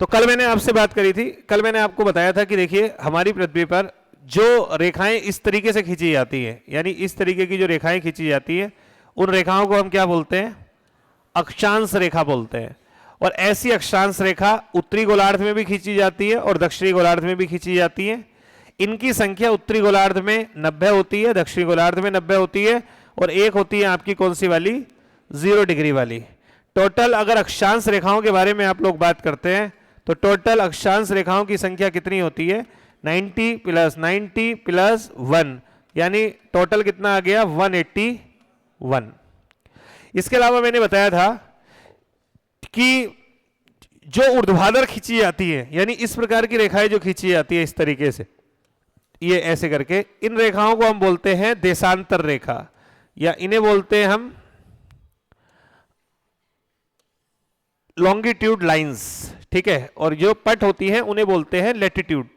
तो कल मैंने आपसे बात करी थी, कल मैंने आपको बताया था कि देखिए हमारी पृथ्वी पर जो रेखाएं इस तरीके से खींची जाती हैं, यानी इस तरीके की जो रेखाएं खींची जाती हैं, उन रेखाओं को हम क्या बोलते हैं? अक्षांश रेखा बोलते हैं। और ऐसी अक्षांश रेखा उत्तरी गोलार्ध में भी खींची जाती है और दक्षिणी गोलार्ध में भी खींची जाती है। इनकी संख्या उत्तरी गोलार्ध में 90 होती है, दक्षिणी गोलार्ध में 90 होती है, और एक होती है आपकी कौन सी वाली? 0 डिग्री वाली। टोटल अगर अक्षांश रेखाओं के बारे में आप लोग बात करते हैं तो टोटल अक्षांश रेखाओं की संख्या कितनी होती है? 90 + 90 + 1, यानी टोटल कितना आ गया? 181। इसके अलावा मैंने बताया था कि जो ऊर्ध्वाधर खींची जाती है, यानी इस प्रकार की रेखाएं जो खींची जाती है इस तरीके से, ये ऐसे करके, इन रेखाओं को हम बोलते हैं देशांतर रेखा, या इन्हें बोलते हैं हम लॉन्गिट्यूड लाइंस, ठीक है। और जो पट होती हैं उन्हें बोलते हैं लैटिट्यूड।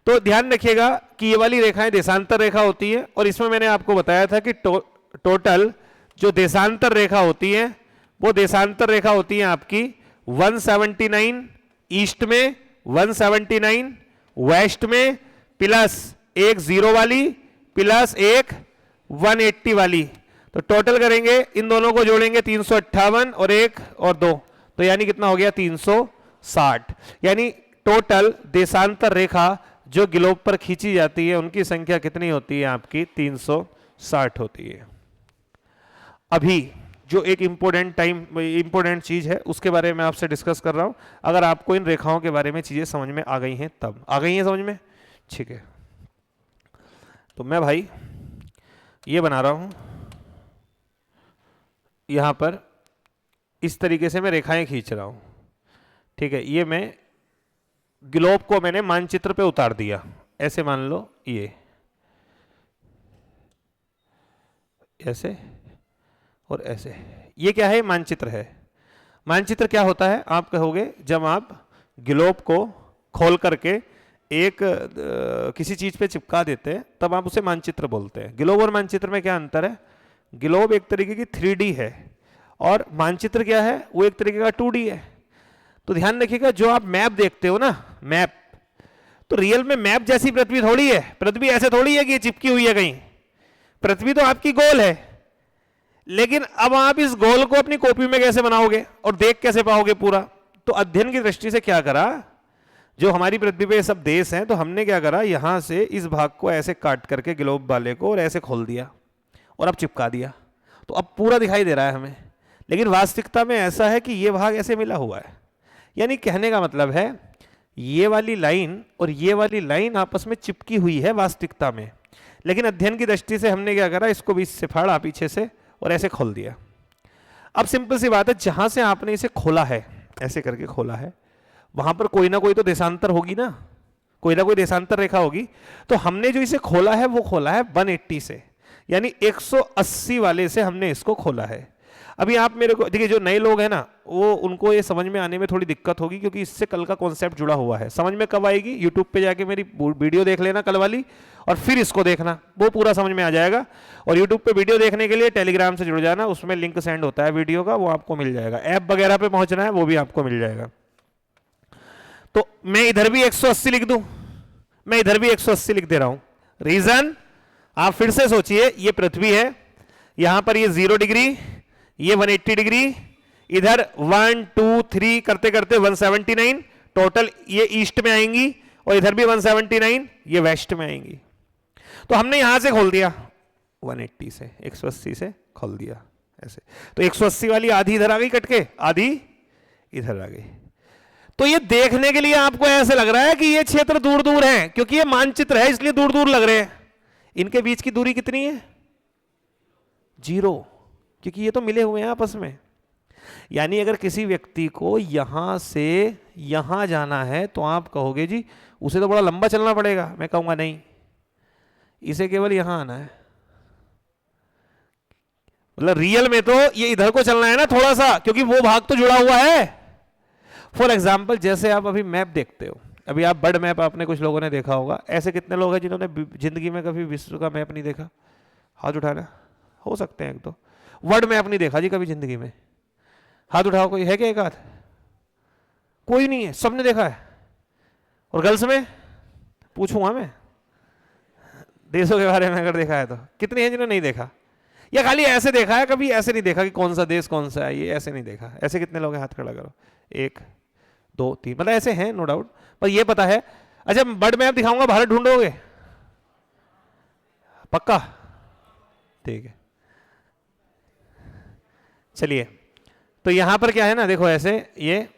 तो ध्यान रखिएगा कि ये वाली रेखाएं देशांतर रेखा होती है, और इसमें मैंने आपको बताया था कि टोटल जो देशांतर रेखा होती है वो देशांतर रेखा होती है आपकी 179 ईस्ट में, 179 वेस्ट में, प्लस एक 0 वाली, प्लस एक 180 वाली। तो टोटल करेंगे, इन दोनों को जोड़ेंगे 358 और 1 और 2, तो यानी कितना हो गया? 360। यानी टोटल देशांतर रेखा जो ग्लोब पर खींची जाती है उनकी संख्या कितनी होती है? आपकी 360 होती है। अभी जो एक इंपॉर्टेंट चीज है उसके बारे में आपसे डिस्कस कर रहा हूं। अगर आपको इन रेखाओं के बारे में चीजें समझ में आ गई हैं, तब आ गई हैं समझ में, ठीक है। तो मैं भाई ये बना रहा हूं, यहां पर इस तरीके से मैं रेखाएं खींच रहा हूं, ठीक है। ये मैं ग्लोब को मैंने मानचित्र पे उतार दिया, ऐसे मान लो, ये ऐसे और ऐसे। ये क्या है? मानचित्र है। मानचित्र क्या होता है? आप कहोगे जब आप ग्लोब को खोल करके एक किसी चीज पे चिपका देते हैं तब आप उसे मानचित्र बोलते हैं। ग्लोब और मानचित्र में क्या अंतर है? ग्लोब एक तरीके की 3D है और मानचित्र क्या है? वो एक तरीके का 2D है। तो ध्यान रखिएगा, जो आप मैप देखते हो ना, मैप, तो रियल में मैप जैसी पृथ्वी थोड़ी है। पृथ्वी ऐसे थोड़ी है कि ये चिपकी हुई है कहीं। पृथ्वी तो आपकी गोल है, लेकिन अब आप इस गोल को अपनी कॉपी में कैसे बनाओगे और देख कैसे पाओगे पूरा? तो अध्ययन की दृष्टि से क्या करा, जो हमारी पृथ्वी पे सब देश हैं, तो हमने क्या करा, यहां से इस भाग को ऐसे काट करके ग्लोब वाले को और ऐसे खोल दिया और अब चिपका दिया, तो अब पूरा दिखाई दे रहा है हमें। लेकिन वास्तविकता में ऐसा है कि ये भाग ऐसे मिला हुआ है। यानी कहने का मतलब है ये वाली लाइन और ये वाली लाइन आपस में चिपकी हुई है वास्तविकता में, लेकिन अध्ययन की दृष्टि से हमने क्या करा, इसको बीच से फाड़ा पीछे से और ऐसे खोल दिया। अब सिंपल सी बात है, जहां से आपने इसे खोला है, ऐसे करके खोला है, वहां पर कोई ना कोई तो देशांतर होगी ना, कोई ना कोई देशांतर रेखा होगी। तो हमने जो इसे खोला है वो खोला है 180 से, यानी 180 वाले से हमने इसको खोला है। अभी आप मेरे को देखिए, जो नए लोग हैं ना, वो उनको ये समझ में आने में थोड़ी दिक्कत होगी, क्योंकि इससे कल का कॉन्सेप्ट जुड़ा हुआ है। समझ में कब आएगी? यूट्यूब पे जाके मेरी वीडियो देख लेना कल वाली, और फिर इसको देखना, वो पूरा समझ में आ जाएगा। और यूट्यूब पे वीडियो देखने के लिए टेलीग्राम से जुड़ जाना, उसमें लिंक सेंड होता है वीडियो का, वो आपको मिल जाएगा। ऐप वगैरह पे पहुंचना है वो भी आपको मिल जाएगा। तो मैं इधर भी 180 लिख दूं, मैं इधर भी 180 लिख दे रहा हूं। रीजन, आप फिर से सोचिए, ये पृथ्वी है, यहां पर ये 0 डिग्री, ये 180 डिग्री, इधर 1 2 3 करते करते 179, टोटल ये ईस्ट में आएंगी, और इधर भी 179, ये वेस्ट में आएंगी। तो हमने यहां से खोल दिया 180 से, 180 से खोल दिया ऐसे। तो 180 वाली आधी इधर आ गई कट के, आधी इधर आ गई। तो ये देखने के लिए आपको ऐसे लग रहा है कि ये क्षेत्र दूर दूर है, क्योंकि ये मानचित्र है इसलिए दूर दूर लग रहे हैं। इनके बीच की दूरी कितनी है? 0, क्योंकि ये तो मिले हुए हैं आपस में। यानी अगर किसी व्यक्ति को यहां से यहां जाना है तो आप कहोगे जी उसे तो बड़ा लंबा चलना पड़ेगा। मैं कहूंगा नहीं, इसे केवल यहां आना है। मतलब रियल में तो ये इधर को चलना है ना थोड़ा सा, क्योंकि वो भाग तो जुड़ा हुआ है। फॉर एग्जाम्पल, जैसे आप अभी मैप देखते हो, अभी आप बर्ड मैप आपने कुछ लोगों ने देखा होगा। ऐसे कितने लोग हैं जिन्होंने जिंदगी में कभी विश्व का मैप नहीं देखा? हाथ उठाना, हो सकते हैं एक दो। वर्ल्ड मैप नहीं देखा जी कभी जिंदगी में? हाथ उठाओ, कोई है क्या एक हाथ? कोई नहीं है, सबने देखा है। और गर्ल्स में पूछूंगा मैं, देशों के बारे में अगर देखा है तो कितने हैं जिन्होंने नहीं देखा, या खाली ऐसे देखा है, कभी ऐसे नहीं देखा कि कौन सा देश कौन सा है, ये ऐसे नहीं देखा। ऐसे कितने लोग हैं, हाथ खड़ा करो। 1 2 3, मतलब ऐसे हैं नो डाउट, पर ये पता है। अच्छा बर्ड मैप दिखाऊंगा, भारत ढूंढोगे? पक्का? ठीक है, चलिए। तो यहां पर क्या है ना, देखो ऐसे, ये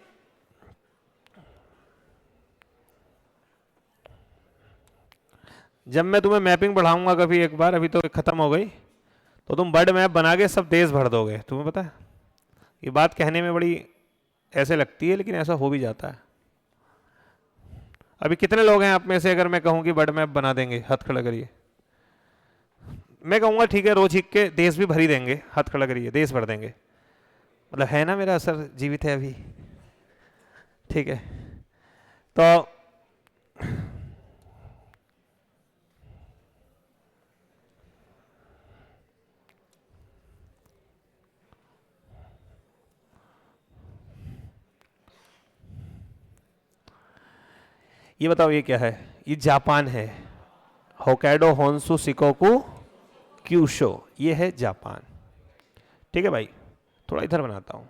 जब मैं तुम्हें मैपिंग बढ़ाऊंगा कभी एक बार, अभी तो खत्म हो गई, तो तुम बर्ड मैप बना के सब देश भर दोगे। तुम्हें पता है ये बात कहने में बड़ी ऐसे लगती है, लेकिन ऐसा हो भी जाता है। अभी कितने लोग हैं आप में से, अगर मैं कहूं कि बर्ड मैप बना देंगे, हाथ खड़ा करिए। मैं कहूंगा ठीक है, रोज हिक के देश भी भर ही देंगे, हाथ खड़ा करिए, देश भर देंगे। मतलब है ना, मेरा असर जीवित है अभी, ठीक है। तो ये बताओ ये क्या है? ये जापान है, होक्काइडो, होन्शु, शिकोकू, क्यूशो, ये है जापान। ठीक है भाई, थोड़ा इधर बनाता हूं,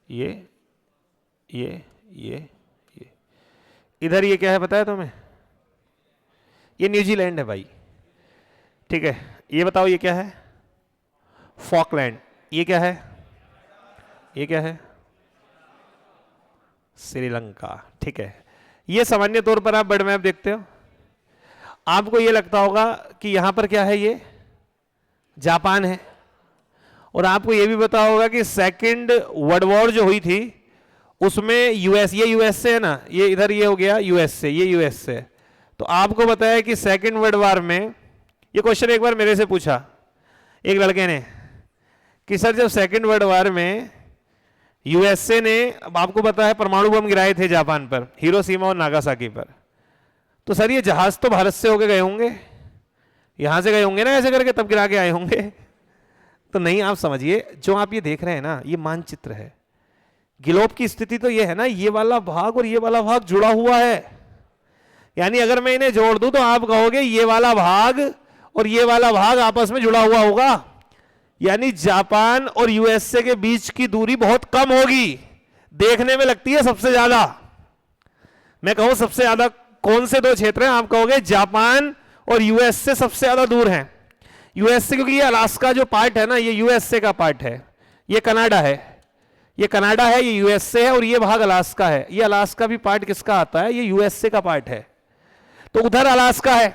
ये इधर ये क्या है पता है तुम्हें? ये न्यूजीलैंड है भाई। ठीक है, ये बताओ ये क्या है? फॉकलैंड। ये क्या है? ये क्या है? श्रीलंका। ठीक है, ये सामान्य तौर पर आप बर्ड मैप देखते हो, आपको ये लगता होगा कि यहां पर क्या है, ये जापान है। और आपको ये भी पता होगा कि सेकंड वर्ल्ड वॉर जो हुई थी उसमें यूएस, ये यूएस से है ना, ये इधर ये हो गया यूएस से, ये यूएस से। तो आपको बताया कि सेकंड वर्ल्ड वॉर में, ये क्वेश्चन एक बार मेरे से पूछा एक लड़के ने कि सर जब सेकंड वर्ल्ड वॉर में यूएसए ने, अब आपको पता है, परमाणु बम गिराए थे जापान पर, हिरोशिमा और नागासाकी पर, तो सर ये जहाज तो भारत से होके गए होंगे, यहां से गए होंगे ना ऐसे करके, तब गिरा के आए होंगे। तो नहीं, आप समझिए, जो आप ये देख रहे हैं ना, ये मानचित्र है। ग्लोब की स्थिति तो ये है ना, ये वाला भाग और ये वाला भाग जुड़ा हुआ है, यानी अगर मैं इन्हें जोड़ दूं तो आप कहोगे ये वाला भाग और ये वाला भाग आपस में जुड़ा हुआ होगा, यानी जापान और यूएसए के बीच की दूरी बहुत कम होगी, देखने में लगती है सबसे ज्यादा। मैं कहूं सबसे ज्यादा कौन से 2 क्षेत्र हैं, आप कहोगे जापान और यूएसए सबसे ज्यादा दूर हैं। यूएसए क्योंकि ये अलास्का जो पार्ट है ना, ये यूएसए का पार्ट है, ये कनाडा है, ये कनाडा है, ये यूएसए है, और ये भाग अलास्का है। ये अलास्का भी पार्ट किसका आता है? ये यूएसए का पार्ट है। तो उधर अलास्का है,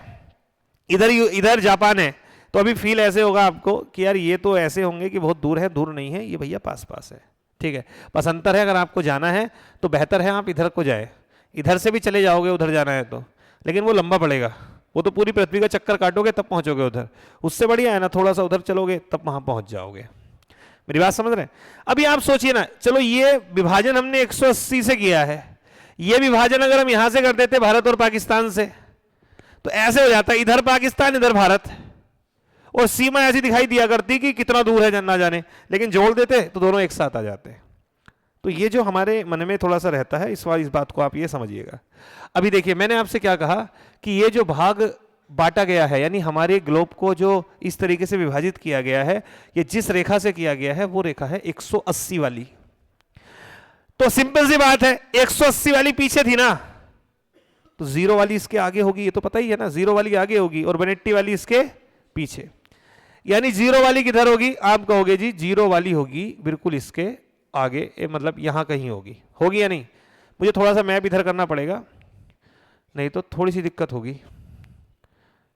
इधर जापान है। तो अभी फील ऐसे होगा आपको कि यार ये तो ऐसे होंगे कि बहुत दूर है, दूर नहीं है, ये भैया पास पास है। ठीक है, बस अंतर है, अगर आपको जाना है तो बेहतर है आप इधर को जाए, इधर से भी चले जाओगे उधर जाना है तो, लेकिन वो लंबा पड़ेगा, वो तो पूरी पृथ्वी का चक्कर काटोगे तब पहुंचोगे उधर। उससे बढ़िया है ना, थोड़ा सा उधर चलोगे तब वहां पहुंच जाओगे। मेरी बात समझ रहे हैं? अभी आप सोचिए ना, चलो ये विभाजन हमने 180 से किया है, ये विभाजन अगर हम यहां से कर देते भारत और पाकिस्तान से, तो ऐसे हो जाता, इधर पाकिस्तान इधर भारत, और सीमा ऐसी दिखाई दिया करती कि कितना दूर है ना जाने, लेकिन जोड़ देते तो दोनों एक साथ आ जाते। तो ये जो हमारे मन में थोड़ा सा रहता है, इस बात को आप ये समझिएगा। अभी देखिए, मैंने आपसे क्या कहा कि ये जो भाग बांटा गया है, यानी हमारे ग्लोब को जो इस तरीके से विभाजित किया गया है, ये जिस रेखा से किया गया है वो रेखा है 180 वाली। तो सिंपल सी बात है, 180 वाली पीछे थी ना, तो 0 वाली इसके आगे होगी, ये तो पता ही है ना, 0 वाली आगे होगी और 180 वाली इसके पीछे। यानी 0 वाली किधर होगी? आप कहोगे जी 0 वाली होगी बिल्कुल इसके आगे, मतलब यहां कहीं होगी, होगी या नहीं? मुझे थोड़ा सा मैप इधर करना पड़ेगा, नहीं तो थोड़ी सी दिक्कत होगी।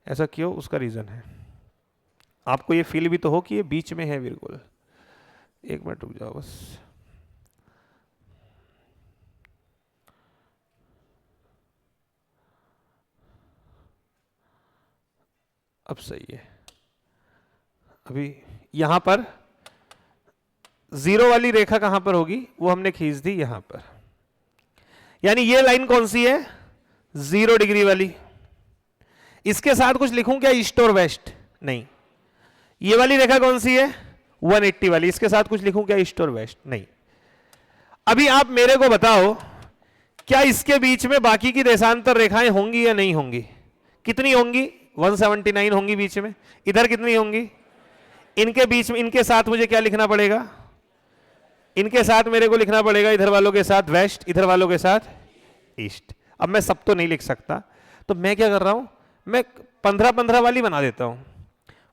ऐसा क्यों? उसका रीजन है, आपको ये फील भी तो हो कि ये बीच में है बिल्कुल। एक मिनट रुक जाओ बस। अब सही है। अभी यहां पर 0 वाली रेखा कहां पर होगी? वो हमने खींच दी यहां पर, यानी ये लाइन कौन सी है? 0 डिग्री वाली। इसके साथ कुछ लिखूं क्या, ईस्ट और वेस्ट? नहीं। ये वाली रेखा कौन सी है? 180 वाली। इसके साथ कुछ लिखूं क्या, ईस्ट और वेस्ट? नहीं। अभी आप मेरे को बताओ, क्या इसके बीच में बाकी की देशांतर रेखाएं होंगी या नहीं होंगी? कितनी होंगी? 179 होंगी बीच में। इधर कितनी होंगी? इनके बीच में, इनके साथ मुझे क्या लिखना पड़ेगा? इनके साथ मेरे को लिखना पड़ेगा, इधर वालों के साथ वेस्ट, इधर वालों के साथ ईस्ट। अब मैं सब तो नहीं लिख सकता, तो मैं क्या कर रहा हूं, मैं 15-15 वाली बना देता हूं।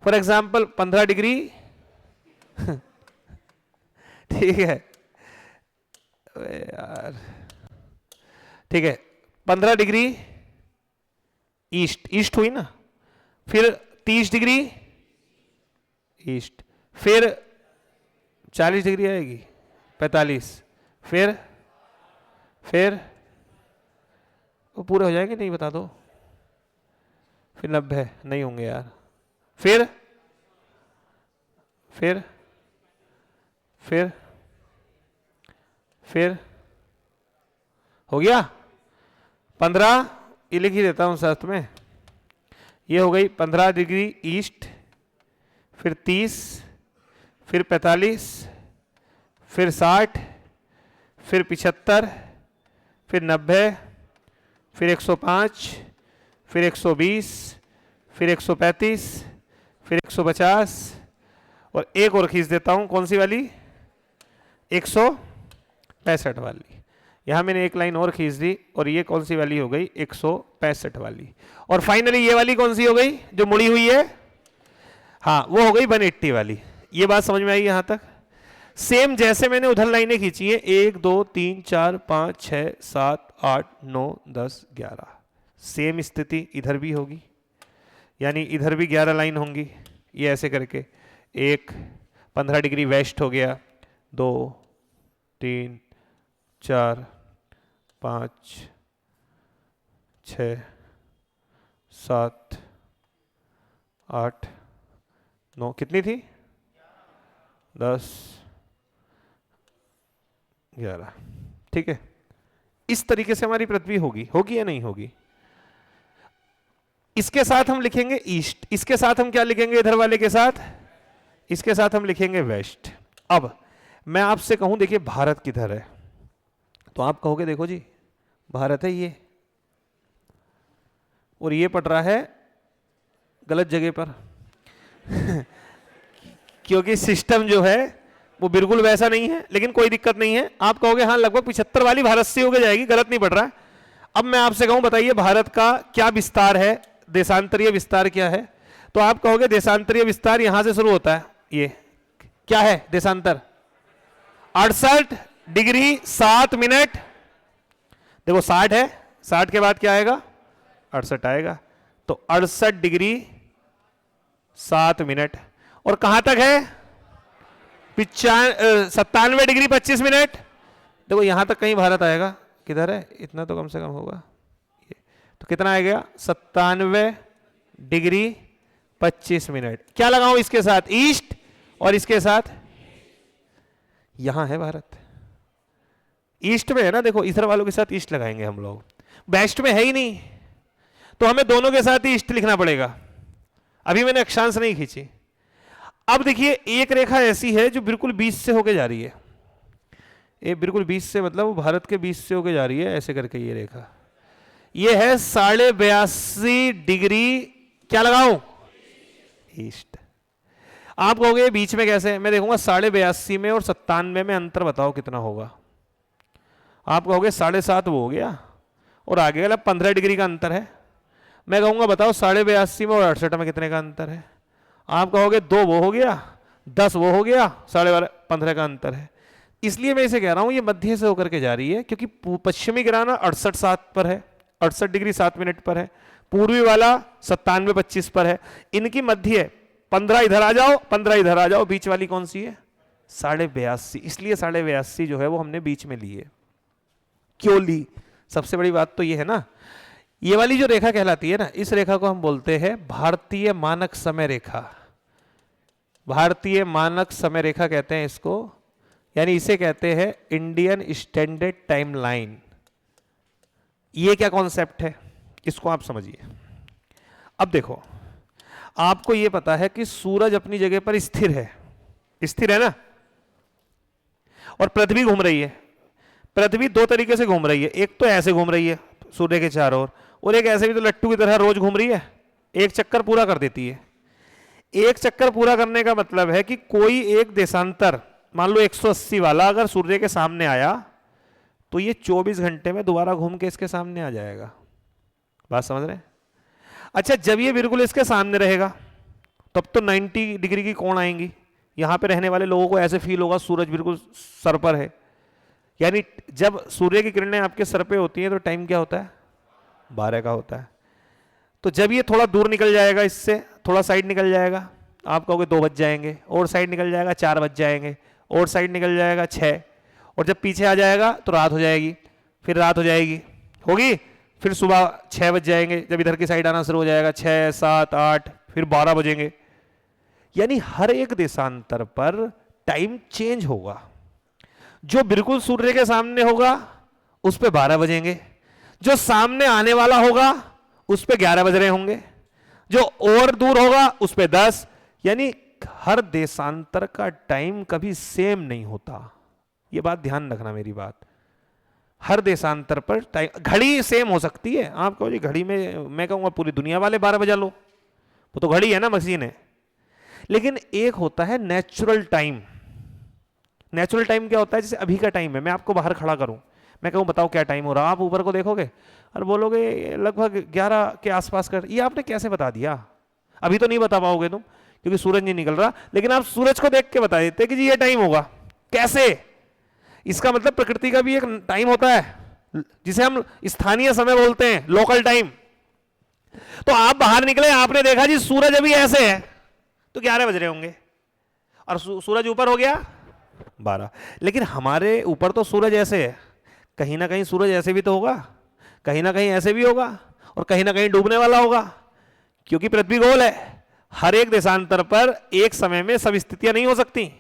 फॉर एग्जाम्पल 15 डिग्री ठीक है यार, ठीक है, 15 डिग्री ईस्ट, ईस्ट हुई ना, फिर 30 डिग्री ईस्ट, फिर 40 डिग्री आएगी, 45, फिर वो पूरे हो जाएंगे नहीं, बता दो, फिर 90 नहीं होंगे यार, फिर हो गया 15, ये लिख ही देता हूं साथ में, ये हो गई 15 डिग्री ईस्ट, फिर 30, फिर 45, फिर 60, फिर 75, फिर 90, फिर 105, फिर 120, फिर 135, फिर 150, और एक और खींच देता हूं, कौन सी वाली? 165 वाली। यहां मैंने एक लाइन और खींच दी, और ये कौन सी वाली हो गई? 165 वाली। और फाइनली ये वाली कौन सी हो गई जो मुड़ी हुई है? हाँ, वो हो गई 180 वाली। ये बात समझ में आई यहां तक? सेम जैसे मैंने उधर लाइनें खींची है, 1 2 3 4 5 6 7 8 9 10 11, सेम स्थिति इधर भी होगी, यानी इधर भी 11 लाइन होंगी। ये ऐसे करके, एक 15 डिग्री वेस्ट हो गया, 2 3 4 5 6 7 8 9, कितनी थी? 10 11। ठीक है, इस तरीके से हमारी पृथ्वी होगी या नहीं होगी? इसके साथ हम लिखेंगे ईस्ट, इसके साथ हम क्या लिखेंगे? इधर वाले के साथ, इसके साथ हम लिखेंगे वेस्ट। अब मैं आपसे कहूं, देखिए भारत किधर है, तो आप कहोगे देखो जी भारत है ये, और ये पड़ रहा है गलत जगह पर क्योंकि सिस्टम जो है वो बिल्कुल वैसा नहीं है, लेकिन कोई दिक्कत नहीं है। आप कहोगे हाँ लगभग 75 वाली भारत से होके जाएगी, गलत नहीं पड़ रहा है। अब मैं आपसे कहूं बताइए भारत का क्या विस्तार है, देशांतरीय विस्तार क्या है? तो आप कहोगे देशांतरीय विस्तार यहां से शुरू होता है। ये क्या है देशांतर? 68 डिग्री 7 मिनट। देखो 60 है, 60 के बाद क्या आएगा? 68 आएगा, तो 68 डिग्री 7 मिनट। और कहां तक है? 97 डिग्री 25 मिनट। देखो यहां तक कहीं भारत आएगा, किधर है? इतना तो कम से कम होगा, तो कितना आएगा? 97 डिग्री 25 मिनट। क्या लगाऊं इसके साथ? ईस्ट, और इसके साथ यहां है भारत, ईस्ट में है ना। देखो इधर वालों के साथ ईस्ट लगाएंगे हम लोग, वेस्ट में है ही नहीं, तो हमें दोनों के साथ ही ईस्ट लिखना पड़ेगा। अभी मैंने अक्षांश नहीं खींची। अब देखिए एक रेखा ऐसी है जो बिल्कुल 20 से होके जा रही है, ये बिल्कुल 20 से मतलब भारत के 20 से होके जा रही है, ऐसे करके ये रेखा, ये है 82.5 डिग्री। क्या लगाऊं? ईस्ट। आप कहोगे बीच में कैसे? मैं देखूंगा 82.5 में और 97 में अंतर बताओ कितना होगा। आप कहोगे 7.5 वो हो गया, और आगे वाला 15 डिग्री का अंतर है। मैं कहूंगा बताओ 82.5 में और 68 में कितने का अंतर है? आप कहोगे 2 वो हो गया, 10 वो हो गया, 15.5 का अंतर है। इसलिए मैं इसे कह रहा हूं ये मध्य से होकर के जा रही है, क्योंकि पश्चिमी गिराना 68.7 पर है, 68 डिग्री 7 मिनट पर है, पूर्वी वाला 97.25 पर है, इनकी मध्य 15 इधर आ जाओ, 15 इधर आ जाओ, बीच वाली कौन सी है? 82.5। इसलिए 82.5 जो है वो हमने बीच में ली है। क्यों ली? सबसे बड़ी बात तो ये है ना, ये वाली जो रेखा कहलाती है ना, इस रेखा को हम बोलते हैं भारतीय मानक समय रेखा। भारतीय मानक समय रेखा कहते हैं इसको, यानी इसे कहते हैं इंडियन स्टैंडर्ड टाइम लाइन। ये क्या कॉन्सेप्ट है, इसको आप समझिए। अब देखो आपको ये पता है कि सूरज अपनी जगह पर स्थिर है, स्थिर है ना, और पृथ्वी घूम रही है। पृथ्वी दो तरीके से घूम रही है, एक तो ऐसे घूम रही है सूर्य के चारों ओर, और एक ऐसे भी तो लट्टू की तरह रोज घूम रही है, एक चक्कर पूरा कर देती है। एक चक्कर पूरा करने का मतलब है कि कोई एक देशांतर मान लो 180 वाला अगर सूर्य के सामने आया तो ये 24 घंटे में दोबारा घूम के इसके सामने आ जाएगा। बात समझ रहे हैं? अच्छा, जब ये बिल्कुल इसके सामने रहेगा तब तो 90 डिग्री की कोण आएंगी, यहां पे रहने वाले लोगों को ऐसे फील होगा सूरज बिल्कुल सर पर है। यानी जब सूर्य की किरणें आपके सर पे होती हैं तो टाइम क्या होता है? 12 का होता है। तो जब ये थोड़ा दूर निकल जाएगा, इससे थोड़ा साइड निकल जाएगा, आप कहोगे 2 बज जाएंगे, और साइड निकल जाएगा 4 बज जाएंगे, और साइड निकल जाएगा 6, और जब पीछे आ जाएगा तो रात हो जाएगी, फिर रात हो जाएगी होगी, फिर सुबह 6 बज जाएंगे, जब इधर की साइड आना शुरू हो जाएगा 6, 7, 8, फिर 12 बजेंगे। यानी हर एक देशांतर पर टाइम चेंज होगा। जो बिल्कुल सूर्य के सामने होगा उस पे 12 बजेंगे, जो सामने आने वाला होगा उस पे 11 बज रहे होंगे, जो और दूर होगा उस पे 10। यानी हर देशांतर का टाइम कभी सेम नहीं होता। ये बात ध्यान रखना मेरी बात। हर देशांतर पर टाइम, घड़ी सेम हो सकती है, आप कहो जी घड़ी में मैं कहूंगा पूरी दुनिया वाले 12 बजा लो, वो तो घड़ी है ना, मशीन है। लेकिन एक होता है नेचुरल टाइम। नेचुरल टाइम क्या होता है? जैसे अभी का टाइम है, मैं आपको बाहर खड़ा करूं, मैं कहूं बताओ क्या टाइम हो रहा, आप ऊपर को देखोगे और बोलोगे लगभग 11 के आसपास कर। ये आपने कैसे बता दिया? अभी तो नहीं बता पाओगे तुम क्योंकि सूरज नहीं निकल रहा, लेकिन आप सूरज को देख के बता देते कि जी ये टाइम होगा। कैसे? इसका मतलब प्रकृति का भी एक टाइम होता है जिसे हम स्थानीय समय बोलते हैं, लोकल टाइम। तो आप बाहर निकले, आपने देखा जी सूरज अभी ऐसे है तो 11 बज रहे होंगे, और सूरज ऊपर हो गया 12। लेकिन हमारे ऊपर तो सूरज ऐसे है, कहीं ना कहीं सूरज ऐसे भी तो होगा, कहीं ना कहीं ऐसे भी होगा, और कहीं ना कहीं डूबने वाला होगा, क्योंकि पृथ्वी गोल है। हर एक देशांतर पर एक समय में सब स्थितियां नहीं हो सकती।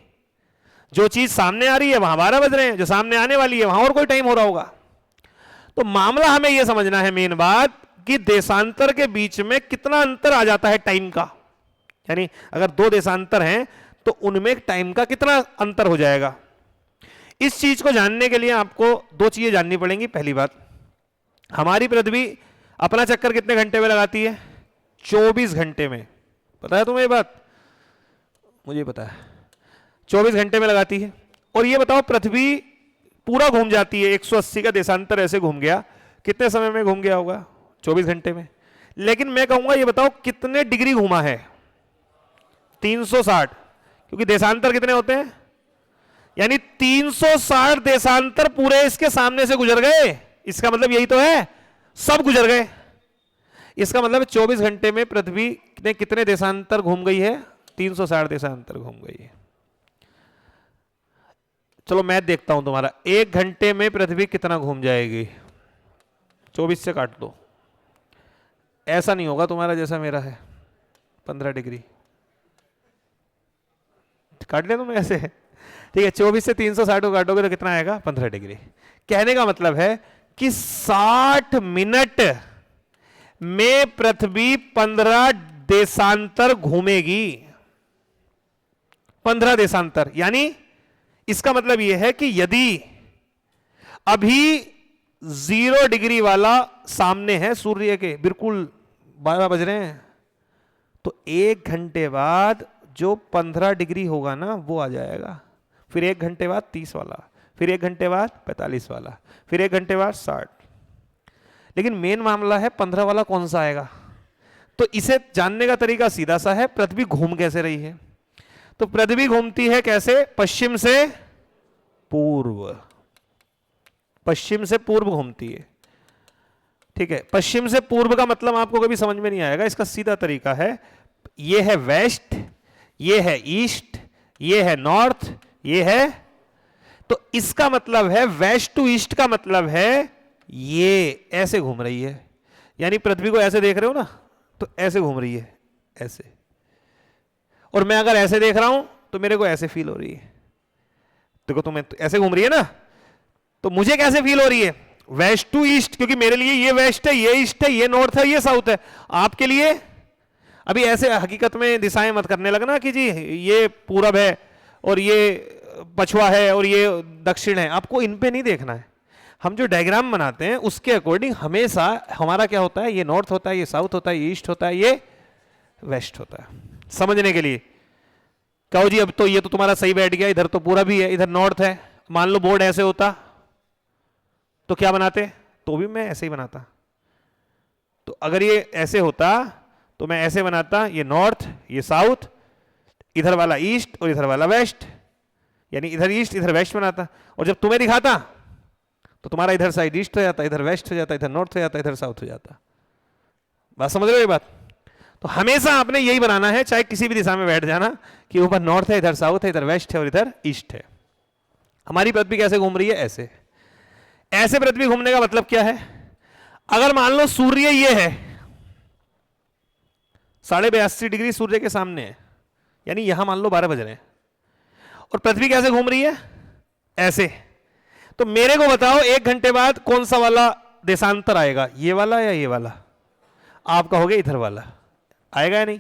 जो चीज सामने आ रही है वहां 12 बज रहे हैं, जो सामने आने वाली है वहां और कोई टाइम हो रहा होगा। तो मामला हमें यह समझना है, मेन बात, कि देशांतर के बीच में कितना अंतर आ जाता है टाइम का। यानी अगर 2 देशांतर हैं तो उनमें टाइम का कितना अंतर हो जाएगा। इस चीज को जानने के लिए आपको 2 चीजें जाननी पड़ेंगी। पहली बात, हमारी पृथ्वी अपना चक्कर कितने घंटे में लगाती है? 24 घंटे में। पता है तुम्हें ये बात? मुझे पता है, 24 घंटे में लगाती है। और ये बताओ, पृथ्वी पूरा घूम जाती है, 180 का देशांतर ऐसे घूम गया, कितने समय में घूम गया होगा? 24 घंटे में। लेकिन मैं कहूंगा ये बताओ कितने डिग्री घूमा है? 360, क्योंकि देशांतर कितने होते हैं? यानी 360 देशांतर पूरे इसके सामने से गुजर गए। इसका मतलब यही तो है, सब गुजर गए। इसका मतलब 24 घंटे में पृथ्वी ने कितने देशांतर घूम गई है? 360 देशांतर घूम गई है। चलो मैं देखता हूं तुम्हारा, 1 घंटे में पृथ्वी कितना घूम जाएगी? 24 से काट दो। ऐसा नहीं होगा तुम्हारा जैसा मेरा है 15 डिग्री। काट लिया तुम ऐसे? ठीक है, 24 से 360 को काटोगे तो कितना आएगा? 15 डिग्री। कहने का मतलब है कि 60 मिनट में पृथ्वी 15 देशांतर घूमेगी। 15 देशांतर, यानी इसका मतलब यह है कि यदि अभी 0 डिग्री वाला सामने है सूर्य के, बिल्कुल 12 बज रहे हैं, तो 1 घंटे बाद जो 15 डिग्री होगा ना वो आ जाएगा। फिर 1 घंटे बाद 30 वाला, फिर 1 घंटे बाद 45 वाला, फिर 1 घंटे बाद 60। लेकिन मेन मामला है 15 वाला कौन सा आएगा? तो इसे जानने का तरीका सीधा सा है, पृथ्वी घूम कैसे रही है? तो पृथ्वी घूमती है कैसे? पश्चिम से पूर्व। पश्चिम से पूर्व घूमती है। ठीक है, पश्चिम से पूर्व का मतलब आपको कभी समझ में नहीं आएगा। इसका सीधा तरीका है, ये है वेस्ट, ये है ईस्ट, ये है नॉर्थ, ये है, तो इसका मतलब है वेस्ट टू ईस्ट का मतलब है ये ऐसे घूम रही है। यानी पृथ्वी को ऐसे देख रहे हो ना, तो ऐसे घूम रही है, ऐसे। और मैं अगर ऐसे देख रहा हूं तो मेरे को ऐसे फील हो रही है। देखो तुम्हें ऐसे घूम रही है ना, तो मुझे कैसे फील हो रही है? वेस्ट टू ईस्ट, क्योंकि मेरे लिए ये वेस्ट है, ये ईस्ट है, ये नॉर्थ है, ये साउथ है। आपके लिए अभी ऐसे हकीकत में दिशाएं मत करने लगना कि जी ये पूरब है और ये पछुआ है और ये दक्षिण है। आपको इन पे नहीं देखना है, हम जो डायग्राम बनाते हैं उसके अकॉर्डिंग हमेशा हमारा क्या होता है, ये नॉर्थ होता है, ये साउथ होता है, ये ईस्ट होता है, ये वेस्ट होता है। समझने के लिए कहो जी अब तो ये तो तुम्हारा सही बैठ गया, इधर तो पूरा भी है, इधर नॉर्थ है। मान लो बोर्ड ऐसे होता तो क्या बनाते, तो भी मैं ऐसे ही बनाता। तो अगर ये ऐसे होता तो मैं ऐसे बनाता, ये नॉर्थ, ये साउथ, इधर वाला ईस्ट और इधर वाला वेस्ट, यानी इधर ईस्ट इधर वेस्ट बनाता। और जब तुम्हें दिखाता तो तुम्हारा इधर साइड ईस्ट हो जाता, इधर वेस्ट हो जाता, इधर नॉर्थ हो जाता, इधर साउथ हो जाता। बात समझ रहे हो ये बात? तो हमेशा आपने यही बनाना है, चाहे किसी भी दिशा में बैठ जाना, कि ऊपर नॉर्थ है, इधर साउथ है, इधर वेस्ट है और इधर ईस्ट है। हमारी पृथ्वी कैसे घूम रही है, ऐसे। ऐसे पृथ्वी घूमने का मतलब क्या है, अगर मान लो सूर्य ये है 82.5 डिग्री सूर्य के सामने है, यानी यहां मान लो 12 बज रहे हैं, और पृथ्वी कैसे घूम रही है, ऐसे। तो मेरे को बताओ 1 घंटे बाद कौन सा वाला देशांतर आएगा, ये वाला या ये वाला? आप कहोगे इधर वाला आएगा या नहीं?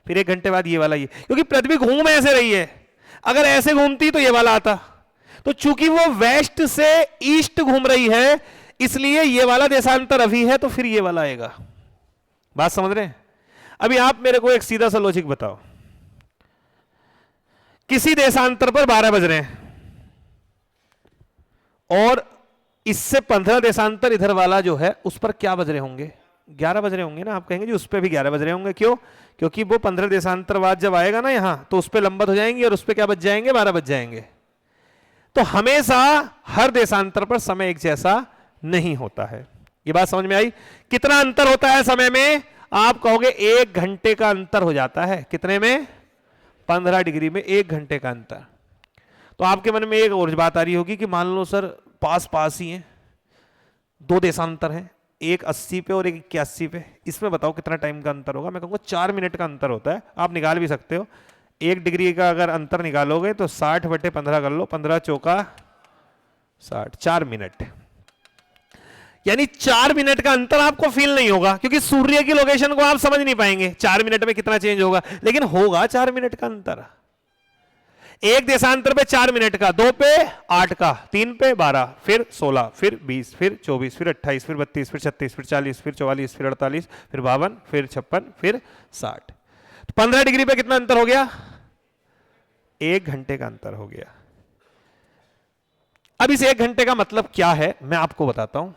फिर 1 घंटे बाद ये वाला, ये, क्योंकि पृथ्वी घूम ऐसे रही है। अगर ऐसे घूमती तो ये वाला आता। तो चूंकि वो वेस्ट से ईस्ट घूम रही है इसलिए ये वाला देशांतर अभी है, तो फिर ये वाला आएगा। बात समझ रहे हैं? अभी आप मेरे को एक सीधा सा लॉजिक बताओ, किसी देशांतर पर 12 बज रहे हैं और इससे 15 देशांतर इधर वाला जो है उस पर क्या बज रहे होंगे, 11 बज रहे होंगे ना। आप कहेंगे जी उस पर भी 11 बज रहे होंगे, क्यों? क्योंकि वो 15 देशांतर बाद जब आएगा ना यहां, तो उस पर लंबत हो जाएंगी और उस पर क्या बज जाएंगे, 12 बज जाएंगे। तो हमेशा हर देशांतर पर समय एक जैसा नहीं होता है। ये बात समझ में आई? कितना अंतर होता है समय में? आप कहोगे 1 घंटे का अंतर हो जाता है। कितने में? 15 डिग्री में 1 घंटे का अंतर। तो आपके मन में एक और बात आ रही होगी कि मान लो सर पास पास ही हैं, 2 देशांतर हैं, एक 80 पे और एक 81 पे, इसमें बताओ कितना टाइम का अंतर होगा? मैं कहूँगा 4 मिनट का अंतर होता है। आप निकाल भी सकते हो, 1 डिग्री का अगर अंतर निकालोगे तो 60/15 कर लो, 15 चौका 60, 4 मिनट। यानी 4 मिनट का अंतर आपको फील नहीं होगा, क्योंकि सूर्य की लोकेशन को आप समझ नहीं पाएंगे 4 मिनट में कितना चेंज होगा, लेकिन होगा 4 मिनट का अंतर। एक देशांतर पे 4 मिनट का, 2 पे 8 का, 3 पे 12, फिर 16, फिर 20, फिर 24, फिर 28, फिर 32, फिर 36, फिर 40, फिर 44, फिर 48, फिर 52, फिर 56, फिर 60। तो 15 डिग्री पे कितना अंतर हो गया? 1 घंटे का अंतर हो गया। अब इस 1 घंटे का मतलब क्या है मैं आपको बताता हूं।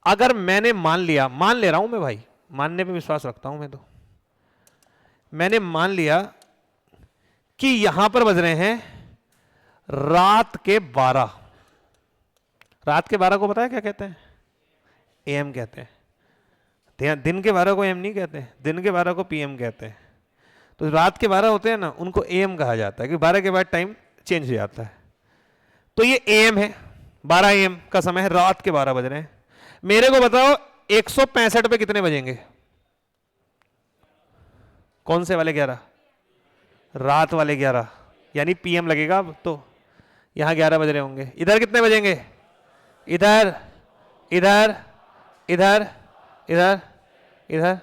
अगर मैंने मान लिया, मान ले रहा हूं मैं भाई, मानने पे विश्वास रखता हूं मैं, तो मैंने मान लिया कि यहां पर बज रहे हैं रात के 12। रात के 12 को पता है क्या कहते हैं? एएम कहते हैं। दिन के 12 को एम नहीं कहते, दिन के 12 को पीएम कहते हैं। तो रात के 12 होते हैं ना, उनको एएम कहा जाता है, कि 12 के बाद टाइम चेंज हो जाता है। तो ये एएम है, 12 एएम का समय है, रात के 12 बज रहे हैं। मेरे को बताओ 165 पे कितने बजेंगे? कौन से वाले 11? रात वाले 11, यानी पीएम लगेगा। अब तो यहां 11 बज रहे होंगे, इधर कितने बजेंगे? इधर, इधर, इधर, इधर, इधर,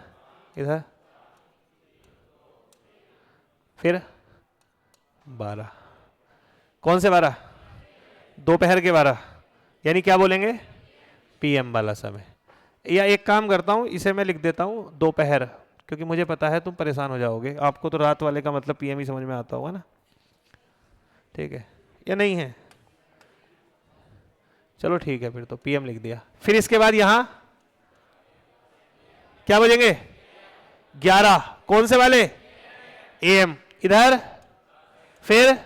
इधर, फिर 12। कौन से 12? दोपहर के 12, यानी क्या बोलेंगे? पीएम वाला समय। या एक काम करता हूं, इसे मैं लिख देता हूं दोपहर, क्योंकि मुझे पता है तुम परेशान हो जाओगे। आपको तो रात वाले का मतलब पीएम ही समझ में आता होगा ना, ठीक है या नहीं है? चलो ठीक है, फिर तो पीएम लिख दिया। फिर इसके बाद यहां क्या बजेंगे? 11। कौन से वाले? एएम। इधर फिर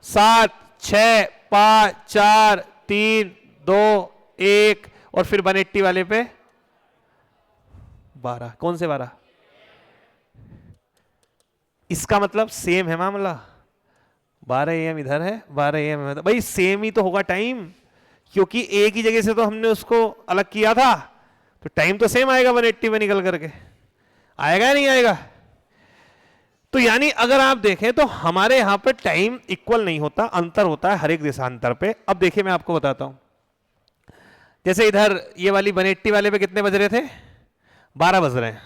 7, 6, 5, 4, 3, 2, 1, और फिर 180 वाले पे 12। कौन से 12? इसका मतलब सेम है मामला, 12 AM इधर है, 12 AM है। भाई सेम ही तो होगा टाइम, क्योंकि एक ही जगह से तो हमने उसको अलग किया था, तो टाइम तो सेम आएगा 180 में निकल करके। आएगा या नहीं आएगा? तो यानी अगर आप देखें तो हमारे यहां पर टाइम इक्वल नहीं होता, अंतर होता है हर एक देशांतर पे। अब देखिए मैं आपको बताता हूं, जैसे इधर ये वाली 180 वाले पे कितने बज रहे थे? 12 बज रहे हैं।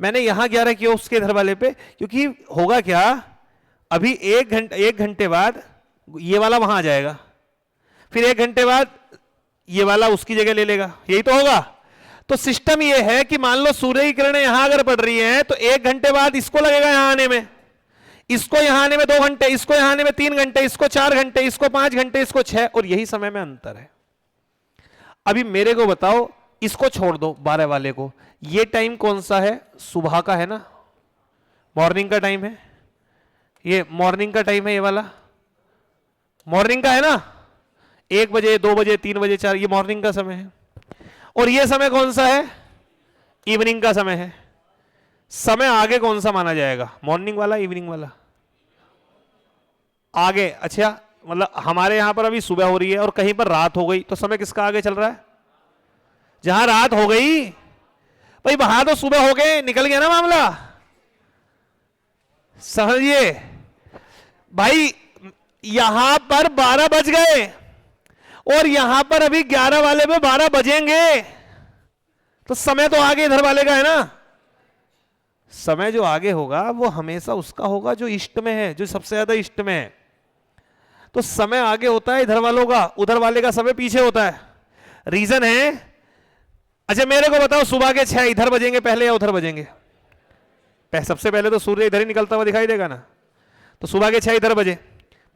मैंने यहां 11 किया उसके इधर वाले पे, क्योंकि होगा क्या, अभी 1 घंटे बाद ये वाला वहां आ जाएगा, फिर 1 घंटे बाद ये वाला उसकी जगह ले लेगा, यही तो होगा। तो सिस्टम ये है कि मान लो सूर्य की किरणें यहां अगर पड़ रही हैं तो 1 घंटे बाद इसको लगेगा यहां आने में, इसको यहां आने में 2 घंटे, इसको यहां आने में 3 घंटे, इसको 4 घंटे, इसको 5 घंटे, इसको 6, और यही समय में अंतर है। अभी मेरे को बताओ, इसको छोड़ दो 12 वाले को, ये टाइम कौन सा है? सुबह का है ना, मॉर्निंग का टाइम है, ये मॉर्निंग का टाइम है, ये वाला मॉर्निंग का है ना, 1 बजे 2 बजे 3 बजे 4, ये मॉर्निंग का समय है। और ये समय कौन सा है? इवनिंग का समय है। समय आगे कौन सा माना जाएगा? मॉर्निंग वाला, इवनिंग वाला? आगे। अच्छा, मतलब हमारे यहां पर अभी सुबह हो रही है और कहीं पर रात हो गई, तो समय किसका आगे चल रहा है? जहां रात हो गई भाई, वहां तो सुबह हो गए, निकल गया ना मामला, समझिए भाई। यहां पर 12 बज गए और यहां पर अभी 11 वाले में 12 बजेंगे, तो समय तो आगे इधर वाले का है ना। समय जो आगे होगा वो हमेशा उसका होगा जो इष्ट में है, जो सबसे ज्यादा इष्ट में है। तो समय आगे होता है इधर वालों का, उधर वाले का समय पीछे होता है। रीजन है, अच्छा मेरे को बताओ, सुबह के 6 इधर बजेंगे पहले या उधर बजेंगे? सबसे पहले तो सूर्य इधर ही निकलता हुआ दिखाई देगा ना, तो सुबह के 6 इधर बजे,